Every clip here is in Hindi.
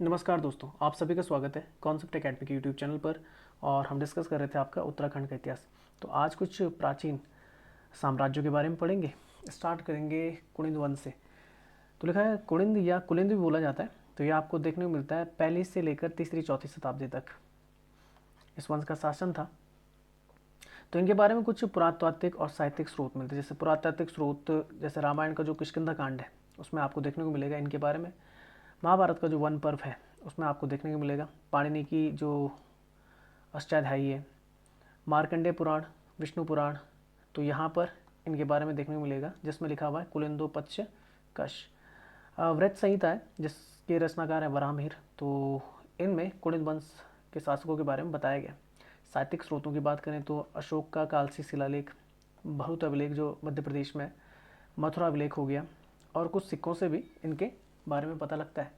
नमस्कार दोस्तों, आप सभी का स्वागत है कॉन्सेप्ट एकेडमी के यूट्यूब चैनल पर। और हम डिस्कस कर रहे थे आपका उत्तराखंड का इतिहास। तो आज कुछ प्राचीन साम्राज्यों के बारे में पढ़ेंगे। स्टार्ट करेंगे कुणिद वंश से। तो लिखा है कुणिद या कुलिंद भी बोला जाता है। तो ये आपको देखने को मिलता है पहली से लेकर तीसरी चौथी शताब्दी तक इस वंश का शासन था। तो इनके बारे में कुछ पुरातात्विक और साहित्यिक स्रोत मिलते हैं। जैसे पुरातात्विक स्रोत, जैसे रामायण का जो किष्किंधा कांड है उसमें आपको देखने को मिलेगा इनके बारे में। महाभारत का जो वन पर्व है उसमें आपको देखने को मिलेगा। पाणिनि की जो अष्टाध्यायी है, मार्कंडेय पुराण, विष्णु पुराण, तो यहाँ पर इनके बारे में देखने को मिलेगा जिसमें लिखा हुआ है कुलिंदोपच्च कश। व्रत संहिता है जिसके रचनाकार है वराहमिहिर। तो इनमें कुणिद वंश के शासकों के बारे में बताया गया। साहित्यिक स्रोतों की बात करें तो अशोक का कालसी शिलालेख, बहुत अभिलेख जो मध्य प्रदेश में, मथुरा अभिलेख हो गया, और कुछ सिक्कों से भी इनके बारे में पता लगता है।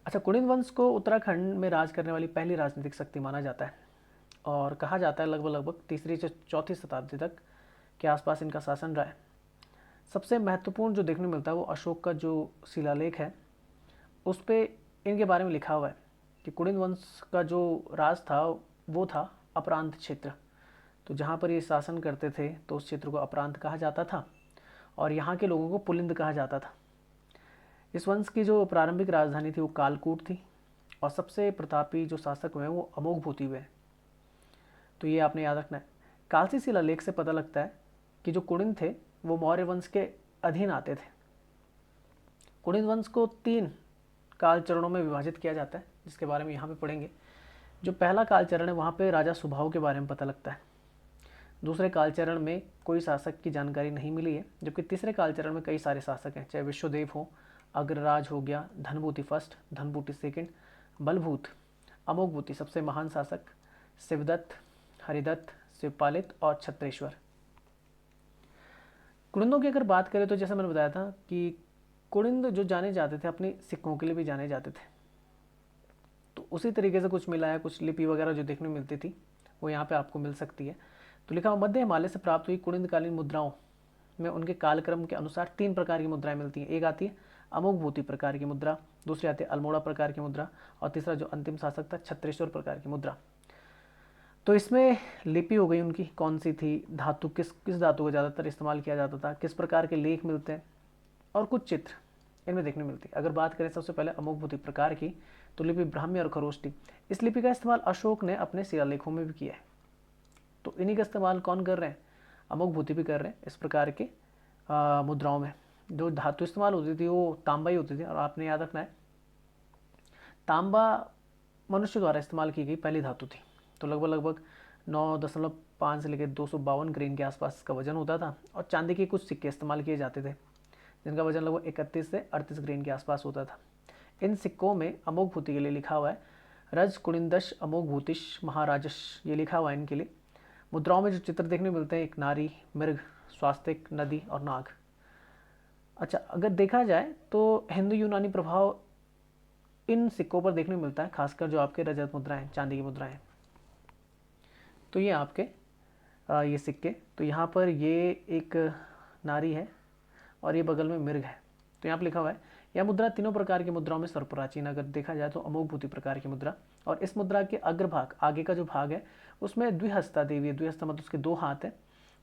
अच्छा, कुणिद वंश को उत्तराखंड में राज करने वाली पहली राजनीतिक शक्ति माना जाता है और कहा जाता है लगभग तीसरी से चौथी शताब्दी तक के आसपास इनका शासन रहा है। सबसे महत्वपूर्ण जो देखने को मिलता है वो अशोक का जो शिलालेख है उस पर इनके बारे में लिखा हुआ है कि कुणिद वंश का जो राज था वो था अपरांत क्षेत्र। तो जहाँ पर ये शासन करते थे तो उस क्षेत्र को अपरांत कहा जाता था और यहाँ के लोगों को पुलिंद कहा जाता था। इस वंश की जो प्रारंभिक राजधानी थी वो कालकूट थी और सबसे प्रतापी जो शासक हुए वो अमोघभूति हुए। तो ये आपने याद रखना है। कालसी शिलालेख से पता लगता है कि जो कुणिद थे वो मौर्य वंश के अधीन आते थे। कुणिद वंश को 3 काल चरणों में विभाजित किया जाता है जिसके बारे में यहाँ पे पढ़ेंगे। जो पहला काल चरण है वहाँ पे राजा सुबाहु के बारे में पता लगता है। दूसरे काल चरण में कोई शासक की जानकारी नहीं मिली है, जबकि तीसरे काल चरण में कई सारे शासक हैं, चाहे विश्वदेव हो, अग्रराज हो गया, धनभूति फर्स्ट, धनभूति सेकंड, बलभूत, अमोघभूति सबसे महान शासक, शिवदत्त, हरिदत्त, शिवपालित और छत्रेश्वर। कुणिदों की अगर बात करें तो जैसा मैंने बताया था कि कुणिद जो जाने जाते थे अपने सिक्कों के लिए भी जाने जाते थे। तो उसी तरीके से कुछ मिला है, कुछ लिपि वगैरह जो देखने को मिलती थी वो यहाँ पे आपको मिल सकती है। तो लिखा हुआ मध्य हिमालय से प्राप्त हुई कुणिदकालीन मुद्राओं में उनके कालक्रम के अनुसार 3 प्रकार की मुद्राएं मिलती हैं। एक आती है अमोघभूति प्रकार की मुद्रा, दूसरी आती है अल्मोड़ा प्रकार की मुद्रा, और तीसरा जो अंतिम शासक था छत्रेश्वर प्रकार की मुद्रा। तो इसमें लिपि हो गई उनकी कौन सी थी, धातु किस धातु का ज़्यादातर इस्तेमाल किया जाता था, किस प्रकार के लेख मिलते हैं, और कुछ चित्र इनमें देखने मिलती है। अगर बात करें सबसे पहले अमोघभूति प्रकार की तो लिपि ब्राह्मी और खरोष्टी। इस लिपि का इस्तेमाल अशोक ने अपने शिलालेखों में भी किया है। तो इन्हीं का इस्तेमाल कौन कर रहे हैं, अमोघभूति भी कर रहे हैं इस प्रकार के मुद्राओं में। जो धातु इस्तेमाल होती थी वो तांबा ही होती थी, और आपने याद रखना है तांबा मनुष्य द्वारा इस्तेमाल की गई पहली धातु थी। तो लगभग 9.5 से लेकर 252 ग्रेन के आसपास का वजन होता था, और चांदी के कुछ सिक्के इस्तेमाल किए जाते थे जिनका वजन लगभग 31 से 38 ग्रेन के आसपास होता था। इन सिक्कों में अमोघभूति के लिए लिखा हुआ है रज कुणिंदश अमोघभूतिश महाराजश, ये लिखा हुआ है इनके लिए। मुद्राओं में जो चित्र देखने को मिलते हैं, एक नारी, मृग, स्वास्तिक, नदी और नाग। अच्छा, अगर देखा जाए तो हिंदू यूनानी प्रभाव इन सिक्कों पर देखने को मिलता है, खासकर जो आपके रजत मुद्राएं, चांदी की मुद्राएं। तो ये आपके ये सिक्के, तो यहाँ पर ये एक नारी है और ये बगल में मृग है। तो यहाँ पर लिखा हुआ है यह मुद्रा तीनों प्रकार की मुद्राओं में सर्वप्राचीन, अगर देखा जाए तो अमोघभूति प्रकार की मुद्रा। और इस मुद्रा के अग्रभाग, आगे का जो भाग है उसमें द्विहस्ता देवी है। द्विहस्ता मतलब उसके 2 हाथ हैं।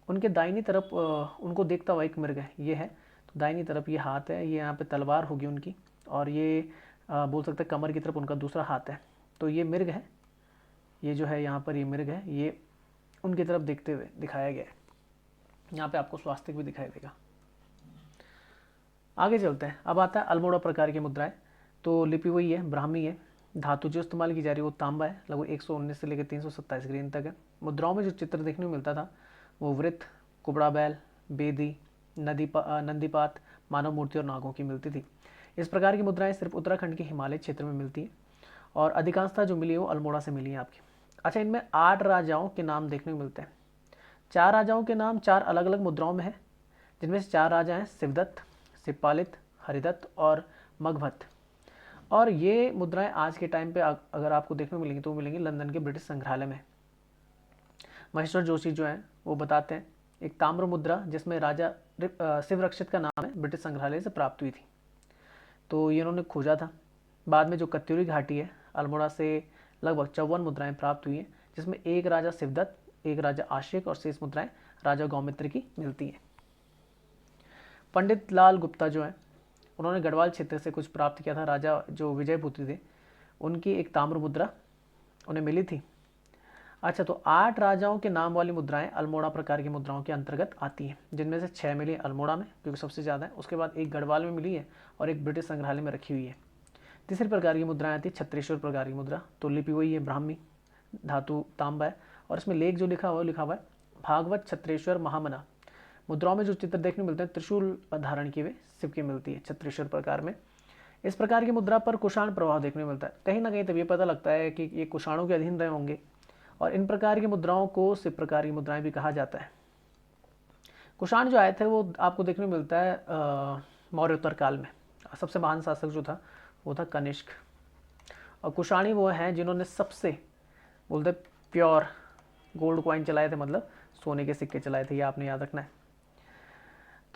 उनके दाहिनी तरफ उनको देखता हुआ एक मृग है, ये है। तो दाहिनी तरफ ये हाथ है, ये यहाँ पे तलवार होगी उनकी, और ये बोल सकते हैं कमर की तरफ उनका दूसरा हाथ है। तो ये मृग है, ये जो है यहाँ पर ये मृग है, ये उनकी तरफ देखते हुए दिखाया गया है। यहाँ पे आपको स्वास्तिक भी दिखाई देगा। आगे चलते हैं। अब आता है अल्मोड़ा प्रकार की मुद्राएं। तो लिपि वही है, ब्राह्मी है। धातु जो इस्तेमाल की जा रही है वो तांबा है, लगभग 119 से लेकर 327 ग्रेन तक है। मुद्राओं में जो चित्र देखने को मिलता था वो वृत्त, कुबड़ा बैल, बेदी, नंदीपात, मानव मूर्ति और नागों की मिलती थी। इस प्रकार की मुद्राएं सिर्फ उत्तराखंड के हिमालय क्षेत्र में मिलती हैं और अधिकांशतः जो मिली है वो अल्मोड़ा से मिली है आपकी। अच्छा, इनमें 8 राजाओं के नाम देखने को मिलते हैं। 4 राजाओं के नाम 4 अलग अलग मुद्राओं में है, जिनमें से 4 राजा हैं शिवदत्त, शिवपालित, हरिदत्त और मगभत्त। और ये मुद्राएं आज के टाइम पे अगर आपको देखने को मिलेंगी तो मिलेंगी लंदन के ब्रिटिश संग्रहालय में। महेश्वर जोशी जो हैं वो बताते हैं एक ताम्र मुद्रा जिसमें राजा शिव रक्षित का नाम है, ब्रिटिश संग्रहालय से प्राप्त हुई थी। तो ये इन्होंने खोजा था बाद में जो कत्यूरी घाटी है, अल्मोड़ा से लगभग 54 मुद्राएं प्राप्त हुई हैं, जिसमें एक राजा शिवदत्त, एक राजा आशिक और शेष मुद्राएं राजा गौमित्र की मिलती हैं। पंडित लाल गुप्ता जो है, उन्होंने गढ़वाल क्षेत्र से कुछ प्राप्त किया था। राजा जो विजयपुत्री थे उनकी एक ताम्र मुद्रा उन्हें मिली थी। अच्छा, तो 8 राजाओं के नाम वाली मुद्राएं अल्मोड़ा प्रकार की मुद्राओं के अंतर्गत आती हैं, जिनमें से 6 मिली अल्मोड़ा में क्योंकि सबसे ज़्यादा है, उसके बाद एक गढ़वाल में मिली है और एक ब्रिटिश संग्रहालय में रखी हुई है। तीसरी प्रकार की मुद्राएं आती है छत्तीसगढ़ प्रकार की मुद्रा। तो लिपि वही है, ब्राह्मी, धातु तांबा है और इसमें लेख जो लिखा हुआ है भागवत छत्रेश्वर महामना। मुद्राओं में जो चित्र देखने मिलते हैं त्रिशूल धारण किए हुए शिव की मिलती है छत्तीसगढ़ प्रकार में। इस प्रकार की मुद्रा पर कुषाण प्रभाव देखने मिलता है। कहीं ना कहीं तब ये पता लगता है कि ये कुषाणों के अधीन रहे होंगे और इन प्रकार की मुद्राओं को शिव प्रकार की मुद्राएं भी कहा जाता है। कुषाण जो आए थे वो आपको देखने को मिलता है मौर्योत्तर काल में। सबसे महान शासक जो था वो था कनिष्क, और कुषाणी वो हैं जिन्होंने सबसे बोलते प्योर गोल्ड कॉइन चलाए थे, मतलब सोने के सिक्के चलाए थे, ये आपने याद रखना है।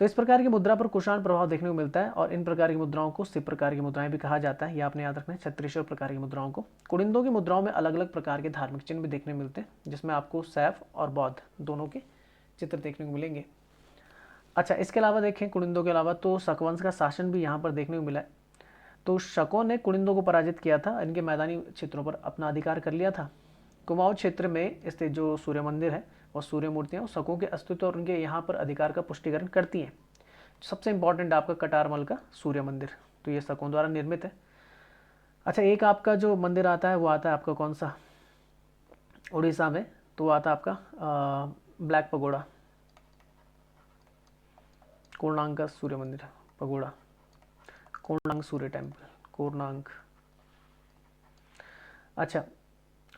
तो इस प्रकार की मुद्रा पर कुषाण प्रभाव देखने को मिलता है और इन प्रकार की मुद्राओं को शिव प्रकार की मुद्राएं भी कहा जाता है, ये आपने याद रखना है। छत्तीसगढ़ प्रकार की मुद्राओं को, कुड़िंदों की मुद्राओं में अलग अलग प्रकार के धार्मिक चिन्ह भी देखने मिलते हैं, जिसमें आपको सैफ और बौद्ध दोनों के चित्र देखने को मिलेंगे। अच्छा, इसके अलावा देखें कुड़िंदों के अलावा तो शकवंश का शासन भी यहाँ पर देखने को मिला है। तो शकों ने कुड़िंदों को पराजित किया था, इनके मैदानी क्षेत्रों पर अपना अधिकार कर लिया था। कुमाऊं क्षेत्र में स्थित जो सूर्य मंदिर है और सूर्य मूर्तियाँ शकों के अस्तित्व और उनके यहाँ पर अधिकार का पुष्टिकरण करती हैं। सबसे इंपॉर्टेंट आपका कटारमल का सूर्य मंदिर, तो ये शकों द्वारा निर्मित है। अच्छा, एक आपका जो मंदिर आता है वो आता है आपका कौन सा, उड़ीसा में, तो आता है आपका ब्लैक पगोड़ा, कोणार्क का सूर्य मंदिर पगोड़ा, कोणार्क सूर्य टेम्पल, कोणार्क। अच्छा,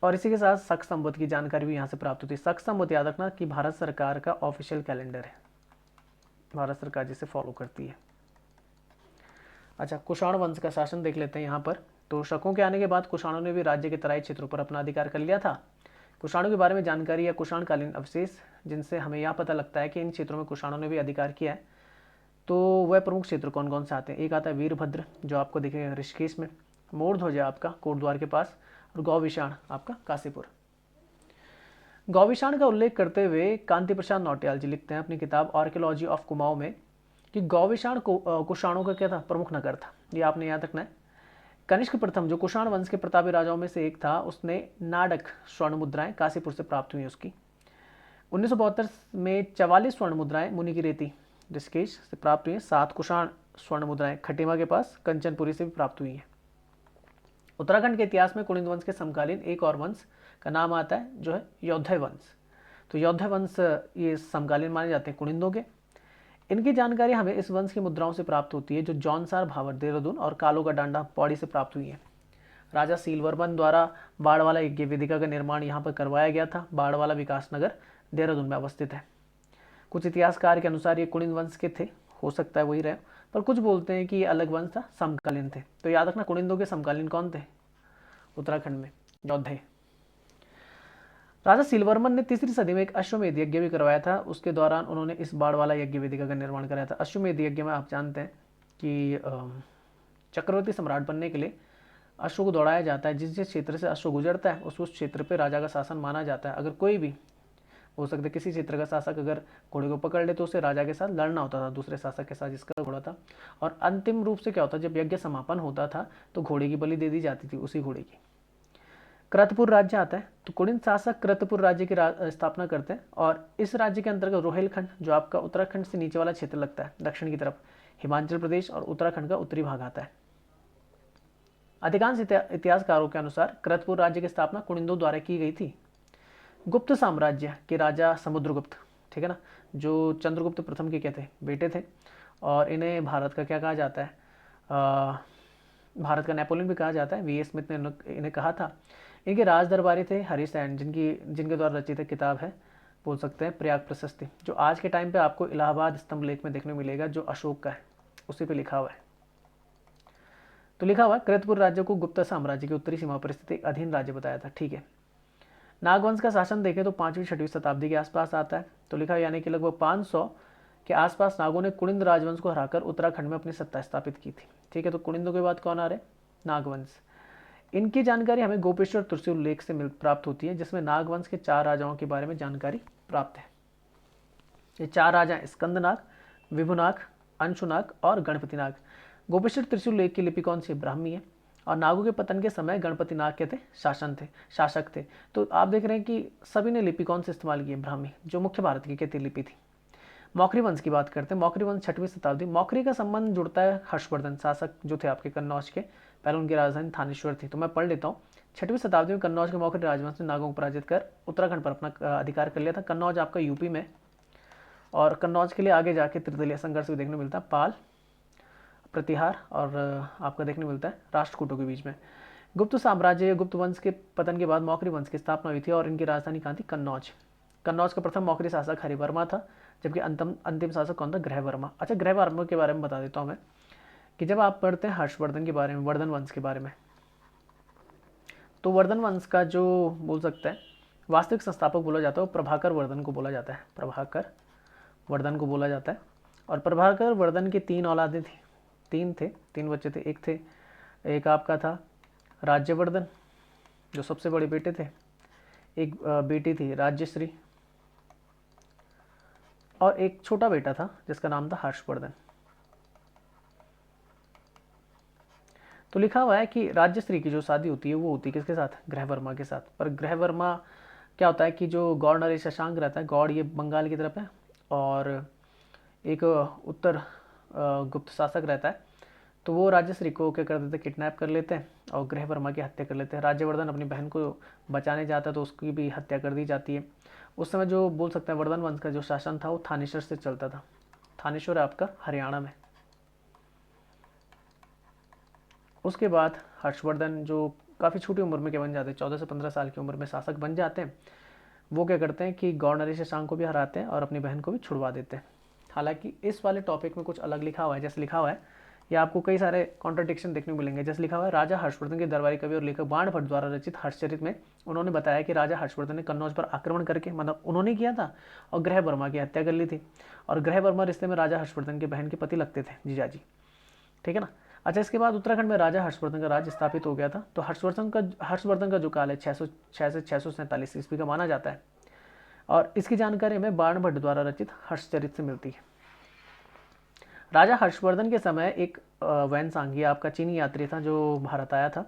और इसी के साथ शक संवत की जानकारी भी यहाँ से प्राप्त होती है। शक संवत याद रखना कि भारत सरकार का ऑफिशियल कैलेंडर है, भारत सरकार जिसे फॉलो करती है। अच्छा, कुषाण वंश का शासन देख लेते हैं यहाँ पर। तो शकों के आने के बाद कुषाणों ने भी राज्य के तराई क्षेत्रों पर अपना अधिकार कर लिया था। कुषाणों के बारे में जानकारी या कुषाणकालीन अवशेष जिनसे हमें यह पता लगता है कि इन क्षेत्रों में कुषाणों ने भी अधिकार किया है, तो वह प्रमुख क्षेत्र कौन कौन से आते हैं। एक आता है वीरभद्र जो आपको दिखेगा ऋषिकेश में, मोरध्वज आपका कोटद्वार के पास, और गौविशाण आपका काशीपुर। गौविशाण का उल्लेख करते हुए कांति प्रसाद नौटियाल जी लिखते हैं अपनी किताब आर्कियोलॉजी ऑफ कुमाऊं में कि गौविशाण कुषाणों का क्या था, प्रमुख नगर था। ये आपने याद रखना है। कनिष्क प्रथम जो कुषाण वंश के प्रतापी राजाओं में से एक था, उसने नाडक स्वर्ण मुद्राएं काशीपुर से प्राप्त हुई उसकी। 1972 में 44 स्वर्ण मुद्राएं मुनि की रेती ऋषिकेश से प्राप्त हुई हैं। 7 कुषाण स्वर्ण मुद्राएं खटीमा के पास कंचनपुरी से भी प्राप्त हुई हैं। उत्तराखंड के इतिहास में कुलिंद वंश के समकालीन एक और वंश का नाम आता है जो है योद्धय वंश। तो योद्धय वंश ये समकालीन माने जाते हैं कुलिंदों के। इनकी जानकारी हमें इस वंश की मुद्राओं से प्राप्त होती है जो जौनसार भावर देहरादून और कालो का डांडा पौड़ी से प्राप्त हुई है। राजा सीलवर्मन द्वारा बाड़वाला यज्ञ वेदिका का निर्माण यहाँ पर करवाया गया था। बाड़वाला विकास नगर देहरादून में अवस्थित है। कुछ इतिहासकार के अनुसार ये कुलिंद वंश के थे, हो सकता है वही रहे, पर कुछ बोलते हैं कि ये अलग वंश था, समकालीन थे। तो याद रखना कुलिंदों के समकालीन कौन थे उत्तराखंड में, योद्धे। राजा सीलवर्मन ने 3री सदी में एक अश्वमेध यज्ञ भी करवाया था। उसके दौरान उन्होंने इस बाड़वाला यज्ञ वेदिका का निर्माण कराया था। अश्वमेध यज्ञ में आप जानते हैं कि चक्रवर्ती सम्राट बनने के लिए अश्व को दौड़ाया जाता है। जिस जिस क्षेत्र से अश्व गुजरता है उस क्षेत्र पर राजा का शासन माना जाता है। अगर कोई भी हो सकता है किसी क्षेत्र का शासक अगर घोड़े को पकड़ ले तो उसे राजा के साथ लड़ना होता था, दूसरे शासक के साथ जिसका घोड़ा था। और अंतिम रूप से क्या होता, जब यज्ञ समापन होता था तो घोड़े की बलि दे दी जाती थी, उसी घोड़े की। कृतपुर राज्य आता है, तो कुलिन शासक कृतपुर राज्य की स्थापना करते हैं और इस राज्य के अंतर्गत रोहिलखंड जो आपका उत्तराखंड से नीचे वाला क्षेत्र लगता है दक्षिण की तरफ, हिमाचल प्रदेश और उत्तराखंड का उत्तरी भाग आता है। अधिकांश इतिहासकारों के अनुसार कृतपुर राज्य की स्थापना कुलिंदों द्वारा की गई थी। गुप्त साम्राज्य के राजा समुद्रगुप्त, ठीक है ना, जो चंद्रगुप्त प्रथम के क्या थे, बेटे थे, और इन्हें भारत का क्या कहा जाता है, भारत का नेपोलियन भी कहा जाता है। वी एस स्मिथ ने इन्हें कहा था। इनके राज दरबारी थे हरिसैन, जिनके द्वारा रचित किताब है, बोल सकते हैं प्रयाग प्रशस्ति, जो आज के टाइम पे आपको इलाहाबाद स्तंभ लेख में देखने को मिलेगा, जो अशोक का है, उसी पे लिखा हुआ है। तो लिखा हुआ कृतपुर राज्य को गुप्त साम्राज्य की उत्तरी सीमा पर स्थित एक अधीन राज्य बताया था, ठीक है। नागवंश का शासन देखें तो 5वीं-6वीं शताब्दी के आसपास आता है। तो लिखा यानी कि लगभग 500 के आसपास नागों ने कुलिंद राजवंश को हराकर उत्तराखंड में अपनी सत्ता स्थापित की थी, ठीक है। तो कुलिंदों के बाद कौन आ रहे, नागवंश। इनकी जानकारी हमें गोपेश्वर त्रिशूल लेख से प्राप्त होती है, जिसमें नागवंश के 4 राजाओं के बारे में जानकारी प्राप्त है। ये 4 राजा स्कंदनाग, विभुनाग, अंशुनाग और गणपतिनाग। गोपेश्वर त्रिशूल लेख की लिपि कौन सी? ब्राह्मी है। और नागों के पतन के समय गणपतिनाग के थे शासक थे। तो आप देख रहे हैं कि सभी ने लिपि कौन सी इस्तेमाल की है? ब्राह्मी, जो मुख्य भारत की कहती लिपि थी। मौखरी वंश की बात करते हैं। मौखरी वंश 6वीं शताब्दी। मौखरी का संबंध जुड़ता है हर्षवर्धन शासक जो थे आपके कन्नौज के। पहले उनकी राजधानी थानेश्वर थी। तो मैं पढ़ लेता हूँ। 6वीं शताब्दी में कन्नौज के मौखरी राजवंश ने नागों को पराजित कर उत्तराखंड पर अपना अधिकार कर लिया था। कन्नौज आपका यूपी में, और कन्नौज के लिए आगे जाके त्रिदलीय संघर्ष भी देखने को मिलता है, पाल, प्रतिहार और आपका देखने को मिलता है राष्ट्रकूटों के बीच में। गुप्त साम्राज्य, गुप्त वंश के पतन के बाद मौखरी वंश की स्थापना हुई थी और इनकी राजधानी कहाँ थी? कन्नौज। कन्नौज का प्रथम मौखरी शासक हरिवर्मा था, जबकि अंतिम शासक कौन था? ग्रहवर्मा। अच्छा, ग्रहवर्मा के बारे में बता देता हूँ मैं कि जब आप पढ़ते हैं हर्षवर्धन के बारे में, वर्धन वंश के बारे में, तो वर्धन वंश का जो बोल सकते हैं वास्तविक संस्थापक बोला जाता है वो प्रभाकर वर्धन को बोला जाता है। प्रभाकर वर्धन को बोला जाता है। और प्रभाकर वर्धन की 3 औलादें थी, 3 थे, 3 बच्चे थे। एक आपका था राज्यवर्धन जो सबसे बड़े बेटे थे, एक बेटी थी राज्यश्री, और एक छोटा बेटा था जिसका नाम था हर्षवर्धन। तो लिखा हुआ है कि राज्यश्री की जो शादी होती है वो होती है किसके साथ? ग्रहवर्मा के साथ। पर ग्रहवर्मा क्या होता है कि जो गौड़ नरेश शशांक रहता है, गौड़ ये बंगाल की तरफ है और एक उत्तर गुप्त शासक रहता है, तो वो राज्यश्री को क्या कर देते? किडनैप कर लेते हैं और ग्रहवर्मा की हत्या कर लेते हैं। राज्यवर्धन अपनी बहन को बचाने जाता है तो उसकी भी हत्या कर दी जाती है। उस समय जो बोल सकते हैं वर्धन वंश का जो शासन था वो थानेश्वर से चलता था। थानेश्वर है आपका हरियाणा में। उसके बाद हर्षवर्धन जो काफ़ी छोटी उम्र में क्या बन जाते हैं? 14 से 15 साल की उम्र में शासक बन जाते हैं। वो क्या करते हैं कि गौड़ नरेश शशांक को भी हराते हैं और अपनी बहन को भी छुड़वा देते हैं। हालांकि इस वाले टॉपिक में कुछ अलग लिखा हुआ है। जैसे लिखा हुआ है, या आपको कई सारे कॉन्ट्रडिक्शन देखने को मिलेंगे। जैसे लिखा हुआ है, राजा हर्षवर्धन के दरबारी कवि और लेखक बाणभट्ट द्वारा रचित हर्षचरित में उन्होंने बताया कि राजा हर्षवर्धन ने कन्नौज पर आक्रमण करके, मतलब उन्होंने किया था, और ग्रहवर्मा की हत्या कर ली थी। और ग्रहवर्मा रिश्ते में राजा हर्षवर्धन के बहन के पति लगते थे, जीजाजी। ठीक है ना। अच्छा, इसके बाद उत्तराखंड में राजा हर्षवर्धन का राज्य स्थापित हो गया था। तो हर्षवर्धन का जो काल है 606 से 647 ईस्वी का माना जाता है। और इसकी जानकारी हमें बाणभट्ट द्वारा रचित हर्षचरित से मिलती है। राजा हर्षवर्धन के समय एक वैनसांग, आपका चीनी यात्री था जो भारत आया था,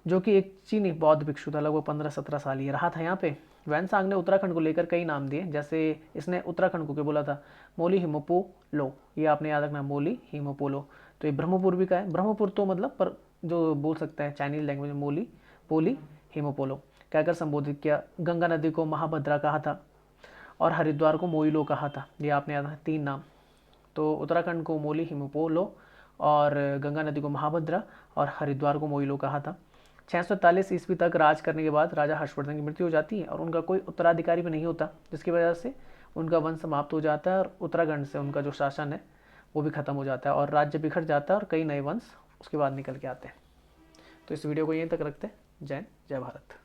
जो कि एक चीनी बौद्ध भिक्षु था, लगभग 15-17 साल ये रहा था यहाँ पे। वैनसांग ने उत्तराखंड को लेकर कई नाम दिए। जैसे इसने उत्तराखंड को क्या बोला था? मोली हिमोपोलो। ये आपने याद रखना, मोली हिमोपोलो। तो ये ब्रह्मपुर भी का है। ब्रह्मपुर तो मतलब पर जो बोल सकते हैं चाइनीज लैंग्वेज में मोली पोली हिमोपोलो कहकर संबोधित किया। गंगा नदी को महाभद्रा कहा था और हरिद्वार को मोइलो कहा था। ये आपने याद है, 3 नाम। तो उत्तराखंड को मोली हिमोपोलो और गंगा नदी को महाभद्रा और हरिद्वार को मोइलो कहा था। 643 ईस्वी तक राज करने के बाद राजा हर्षवर्धन की मृत्यु हो जाती है और उनका कोई उत्तराधिकारी भी नहीं होता, जिसकी वजह से उनका वंश समाप्त हो जाता है और उत्तराखंड से उनका जो शासन है वो भी खत्म हो जाता है और राज्य बिखर जाता है और कई नए वंश उसके बाद निकल के आते हैं। तो इस वीडियो को यहीं तक रखते हैं। जय हिंद, जय भारत।